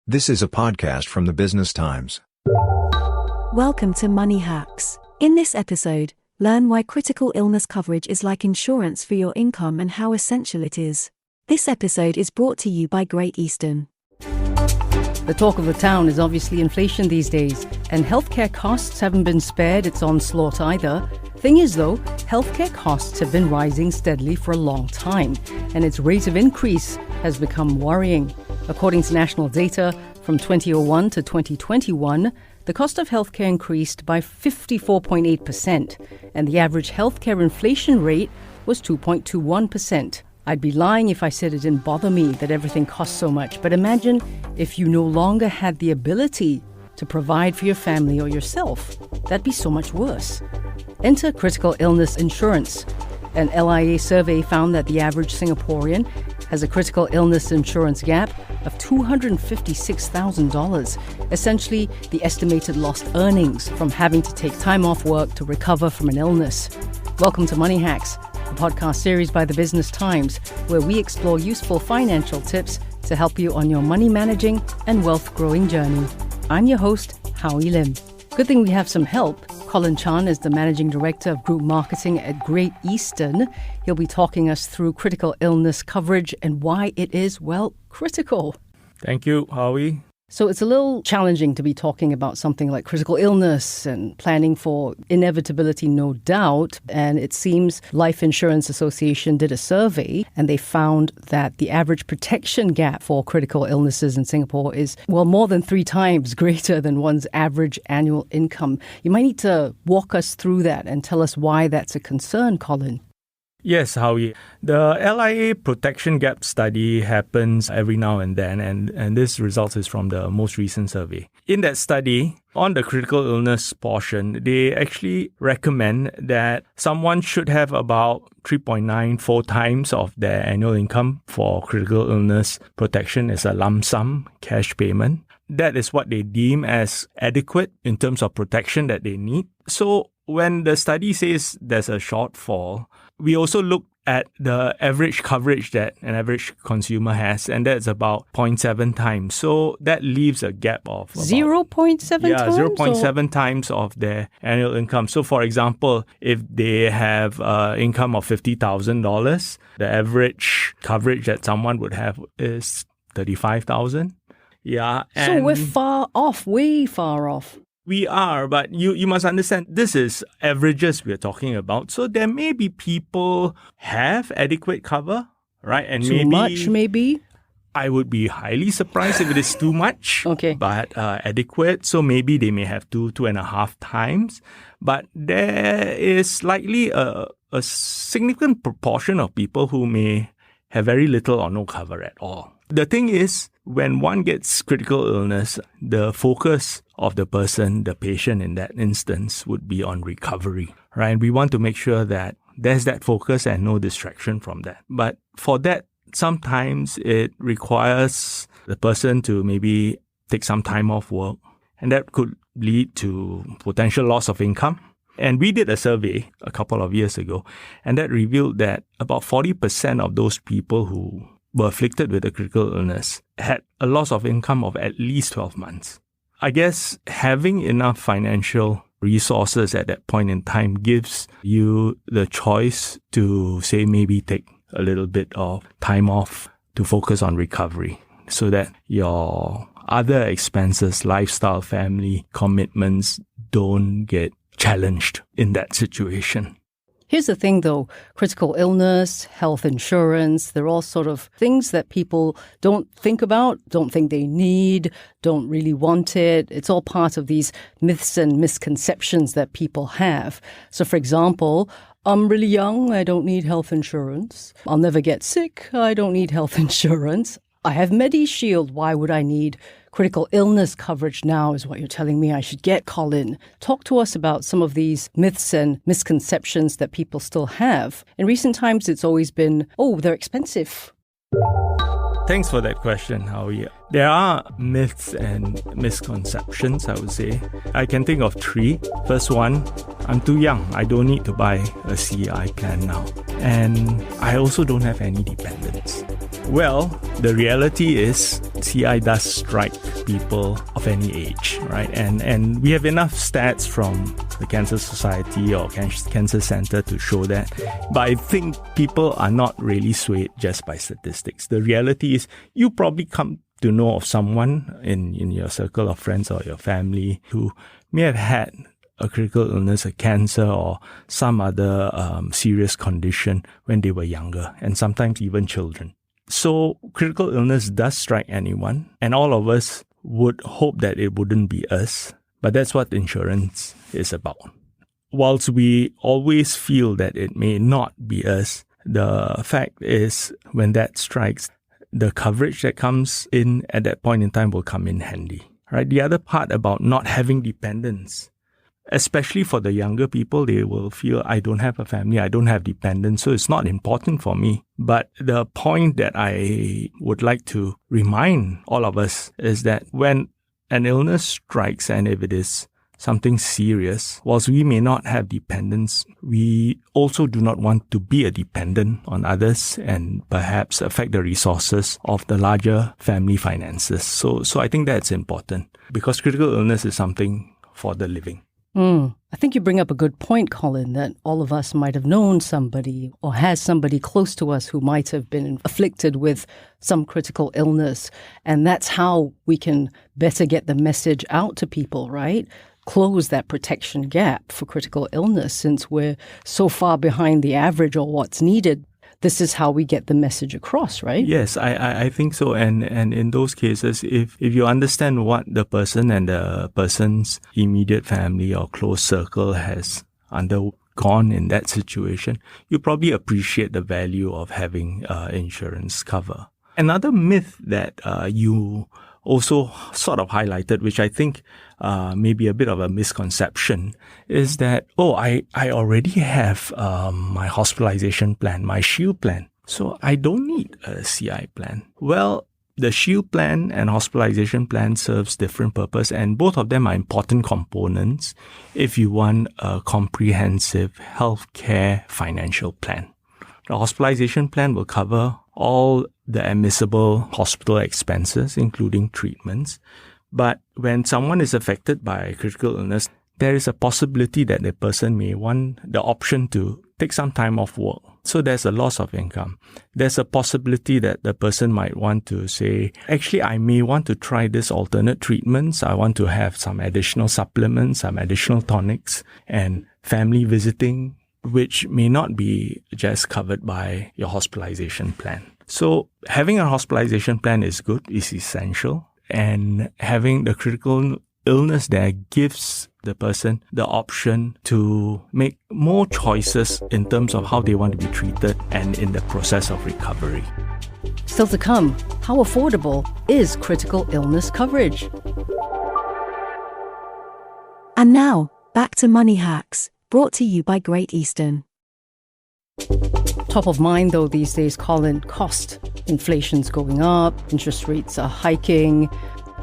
This is a podcast from the Business Times. Welcome to Money Hacks. In this episode, learn why critical illness coverage is like insurance for your income and how essential it is. This episode is brought to you by Great Eastern. The talk of the town is obviously inflation these days, and healthcare costs haven't been spared its onslaught either. Thing is though, healthcare costs have been rising steadily for a long time, and its rate of increase has become worrying. According to national data, from 2001 to 2021, the cost of healthcare increased by 54.8%, and the average healthcare inflation rate was 2.21%. I'd be lying if I said it didn't bother me that everything costs so much, but imagine if you no longer had the ability to provide for your family or yourself. That'd be so much worse. Enter critical illness insurance. An LIA survey found that the average Singaporean has a critical illness insurance gap of $256,000, essentially the estimated lost earnings from having to take time off work to recover from an illness. Welcome to Money Hacks, a podcast series by the Business Times, where we explore useful financial tips to help you on your money managing and wealth growing journey. I'm your host, Howie Lim. Good thing we have some help. Colin Chan is the Managing Director of Group Marketing at Great Eastern. He'll be talking us through critical illness coverage and why it is, well, critical. Thank you, Howie. So it's a little challenging to be talking about something like critical illness and planning for inevitability, no doubt. And it seems Life Insurance Association did a survey and they found that the average protection gap for critical illnesses in Singapore is, well, more than 3 times greater than one's average annual income. You might need to walk us through that and tell us why that's a concern, Colin. Yes, Howie. The LIA protection gap study happens every now and then, and this result is from the most recent survey. In that study, on the critical illness portion, they actually recommend that someone should have about 3.94 times of their annual income for critical illness protection as a lump sum cash payment. That is what they deem as adequate in terms of protection that they need. So when the study says there's a shortfall, we also look at the average coverage that an average consumer has, and that's about 0.7 times. So that leaves a gap of 0.7 times? Yeah, 0.7 times of their annual income. So for example, if they have income of $50,000, the average coverage that someone would have is $35,000. Yeah. So we're far off, way far off. We are, but you must understand, this is averages we're talking about. So there may be people have adequate cover, right? And too much, maybe? I would be highly surprised if it is too much. Okay. But adequate, so maybe they may have 2.5 times. But there is likely a significant proportion of people who may have very little or no cover at all. The thing is, when one gets critical illness, the focus of the person, the patient in that instance, would be on recovery, right? We want to make sure that there's that focus and no distraction from that. But for that, sometimes it requires the person to maybe take some time off work, and that could lead to potential loss of income. And we did a survey a couple of years ago, and that revealed that about 40% of those people who were afflicted with a critical illness had a loss of income of at least 12 months. I guess having enough financial resources at that point in time gives you the choice to, say, maybe take a little bit of time off to focus on recovery so that your other expenses, lifestyle, family commitments don't get challenged in that situation. Here's the thing, though. Critical illness, health insurance, they're all sort of things that people don't think about, don't think they need, don't really want it. It's all part of these myths and misconceptions that people have. So, for example, I'm really young, I don't need health insurance. I'll never get sick, I don't need health insurance. I have MediShield, why would I need critical illness coverage now is what you're telling me I should get, Colin. Talk to us about some of these myths and misconceptions that people still have. In recent times, it's always been, they're expensive. Thanks for that question, Howie. There are myths and misconceptions, I would say. I can think of 3. First one, I'm too young. I don't need to buy a CI plan now. And I also don't have any dependents. Well, the reality is CI does strike people of any age, right? And we have enough stats from the Cancer Society or Cancer Center to show that. But I think people are not really swayed just by statistics. The reality is you probably come to know of someone in your circle of friends or your family who may have had a critical illness, a cancer, or some other serious condition when they were younger, and sometimes even children. So critical illness does strike anyone, and all of us would hope that it wouldn't be us, but that's what insurance is about. Whilst we always feel that it may not be us, the fact is when that strikes, the coverage that comes in at that point in time will come in handy. Right? The other part about not having dependents, especially for the younger people, they will feel, I don't have a family, I don't have dependents, so it's not important for me. But the point that I would like to remind all of us is that when an illness strikes, and if it is something serious, whilst we may not have dependents, we also do not want to be a dependent on others and perhaps affect the resources of the larger family finances. So I think that's important because critical illness is something for the living. I think you bring up a good point, Colin, that all of us might have known somebody or has somebody close to us who might have been afflicted with some critical illness. And that's how we can better get the message out to people, right? Close that protection gap for critical illness since we're so far behind the average or what's needed. This is how we get the message across, right? Yes, I think so. And in those cases, if you understand what the person and the person's immediate family or close circle has undergone in that situation, you probably appreciate the value of having insurance cover. Another myth that you also sort of highlighted, which I think may be a bit of a misconception, is that, I already have my hospitalization plan, my Shield plan, so I don't need a CI plan. Well, the Shield plan and hospitalization plan serves different purpose, and both of them are important components if you want a comprehensive healthcare financial plan. The hospitalization plan will cover all the admissible hospital expenses, including treatments. But when someone is affected by critical illness, there is a possibility that the person may want the option to take some time off work. So there's a loss of income. There's a possibility that the person might want to say, actually, I may want to try this alternate treatments. I want to have some additional supplements, some additional tonics, and family visiting, which may not be just covered by your hospitalization plan. So having a hospitalization plan is good, is essential, and having the critical illness there gives the person the option to make more choices in terms of how they want to be treated and in the process of recovery. Still to come, how affordable is critical illness coverage? And now, back to Money Hacks, brought to you by Great Eastern. Top of mind, though, these days, Colin, cost. Inflation's going up, interest rates are hiking.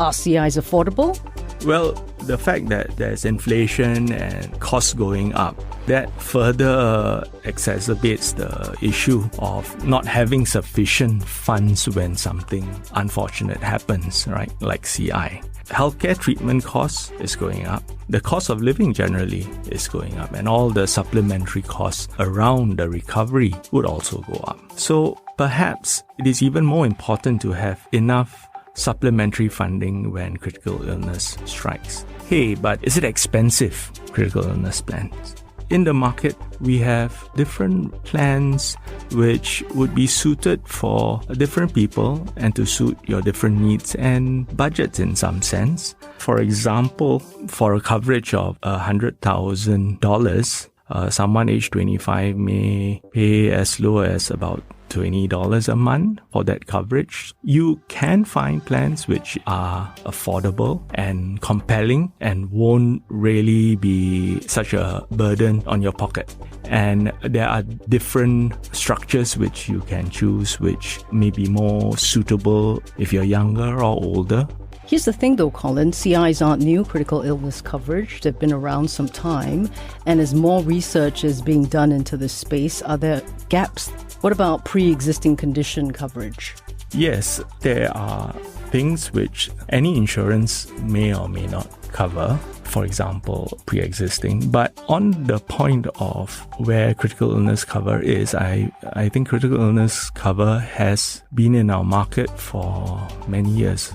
Are CIs affordable? Well, the fact that there's inflation and costs going up, that further exacerbates the issue of not having sufficient funds when something unfortunate happens, right? Like CI. Healthcare treatment costs is going up. The cost of living generally is going up, and all the supplementary costs around the recovery would also go up. So perhaps it is even more important to have enough supplementary funding when critical illness strikes. Hey, but is it expensive, critical illness plans? In the market, we have different plans which would be suited for different people and to suit your different needs and budgets in some sense. For example, for a coverage of $100,000, someone aged 25 may pay as low as about $20 a month for that coverage. You can find plans which are affordable and compelling and won't really be such a burden on your pocket. And there are different structures which you can choose which may be more suitable if you're younger or older. Here's the thing though, Colin, CIs aren't new critical illness coverage. They've been around some time. And as more research is being done into this space, are there gaps? What about pre-existing condition coverage? Yes, there are things which any insurance may or may not cover, for example, pre-existing. But on the point of where critical illness cover is, I think critical illness cover has been in our market for many years,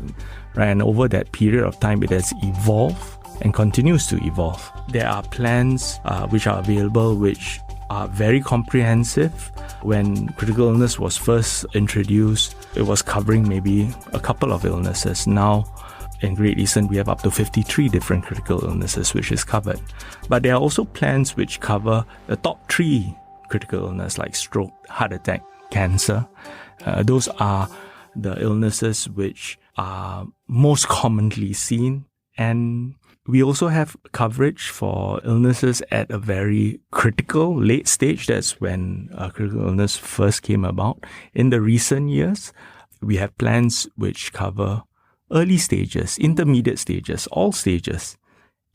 right? And over that period of time, it has evolved and continues to evolve. There are plans which are available which are very comprehensive. When critical illness was first introduced, it was covering maybe a couple of illnesses. Now, in Great Eastern, we have up to 53 different critical illnesses which is covered. But there are also plans which cover the top 3 critical illnesses like stroke, heart attack, cancer. Those are the illnesses which are most commonly seen. And we also have coverage for illnesses at a very critical late stage. That's when critical illness first came about. In the recent years, we have plans which cover early stages, intermediate stages, all stages,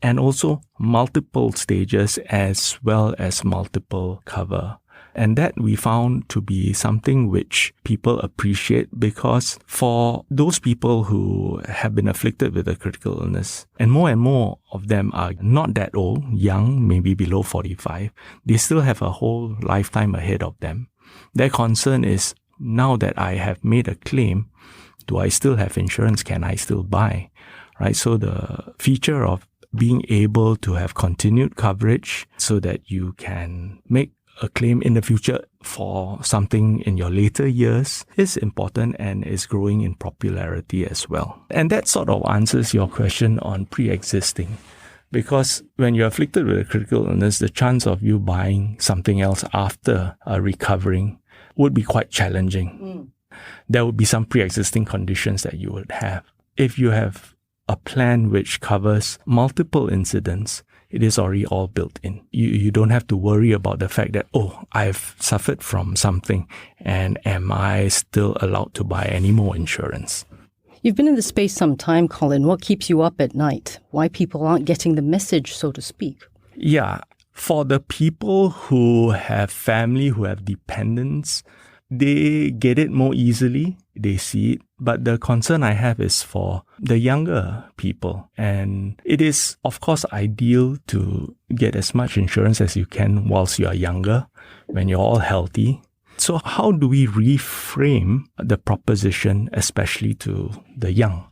and also multiple stages as well as multiple cover. And that we found to be something which people appreciate, because for those people who have been afflicted with a critical illness, and more of them are not that old, young, maybe below 45, they still have a whole lifetime ahead of them. Their concern is, now that I have made a claim, do I still have insurance? Can I still buy? Right? So the feature of being able to have continued coverage so that you can make a claim in the future for something in your later years is important and is growing in popularity as well. And that sort of answers your question on pre-existing. Because when you're afflicted with a critical illness, the chance of you buying something else after recovering would be quite challenging. There would be some pre-existing conditions that you would have. If you have a plan which covers multiple incidents, it is already all built in. You don't have to worry about the fact that, I've suffered from something and am I still allowed to buy any more insurance? You've been in the space some time, Colin. What keeps you up at night? Why people aren't getting the message, so to speak? Yeah, for the people who have family, who have dependents, they get it more easily, they see it. But the concern I have is for the younger people. And it is, of course, ideal to get as much insurance as you can whilst you are younger, when you're all healthy. So how do we reframe the proposition, especially to the young?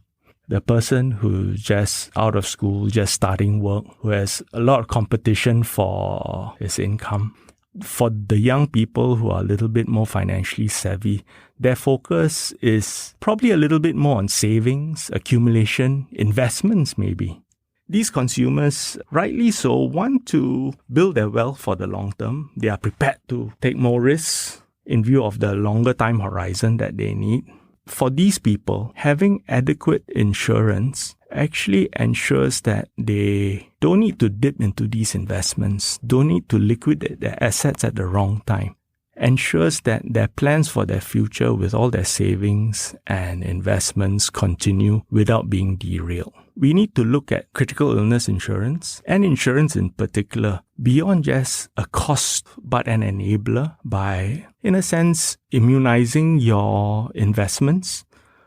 The person who's just out of school, just starting work, who has a lot of competition for his income. For the young people who are a little bit more financially savvy, their focus is probably a little bit more on savings, accumulation, investments maybe. These consumers, rightly so, want to build their wealth for the long term. They are prepared to take more risks in view of the longer time horizon that they need. For these people, having adequate insurance actually ensures that they don't need to dip into these investments, don't need to liquidate their assets at the wrong time. Ensures that their plans for their future with all their savings and investments continue without being derailed. We need to look at critical illness insurance, and insurance in particular, beyond just a cost but an enabler by, in a sense, immunizing your investments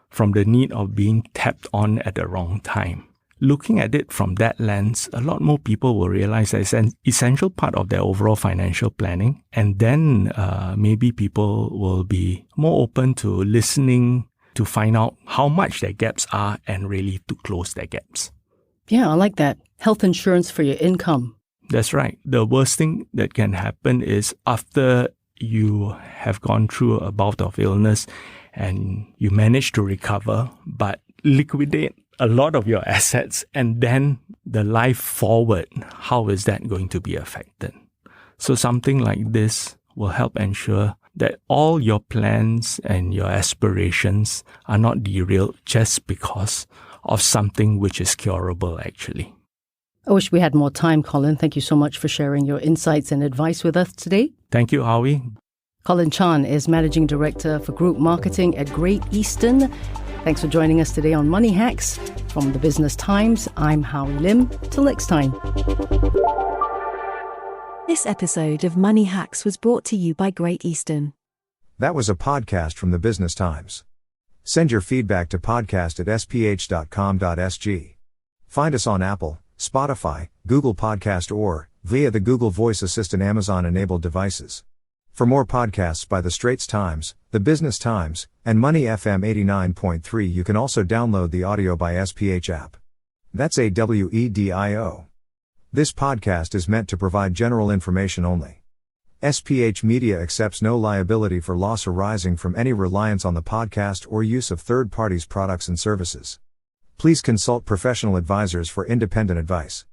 from the need of being tapped on at the wrong time. Looking at it from that lens, a lot more people will realize that it's an essential part of their overall financial planning. And then maybe people will be more open to listening to find out how much their gaps are and really to close their gaps. Yeah, I like that. Health insurance for your income. That's right. The worst thing that can happen is after you have gone through a bout of illness and you manage to recover, but liquidate a lot of your assets, and then the life forward, how is that going to be affected? So something like this will help ensure that all your plans and your aspirations are not derailed just because of something which is curable, actually. I wish we had more time, Colin. Thank you so much for sharing your insights and advice with us today. Thank you, Howie. Colin Chan is Managing Director for Group Marketing at Great Eastern. Thanks for joining us today on Money Hacks. From the Business Times, I'm Howie Lim. Till next time. This episode of Money Hacks was brought to you by Great Eastern. That was a podcast from the Business Times. Send your feedback to podcast@sph.com.sg. Find us on Apple, Spotify, Google Podcast or, via the Google Voice Assistant Amazon-enabled devices. For more podcasts by The Straits Times, The Business Times, and Money FM 89.3, you can also download the Audio by SPH app. That's AWEDIO. This podcast is meant to provide general information only. SPH Media accepts no liability for loss arising from any reliance on the podcast or use of third parties' products and services. Please consult professional advisors for independent advice.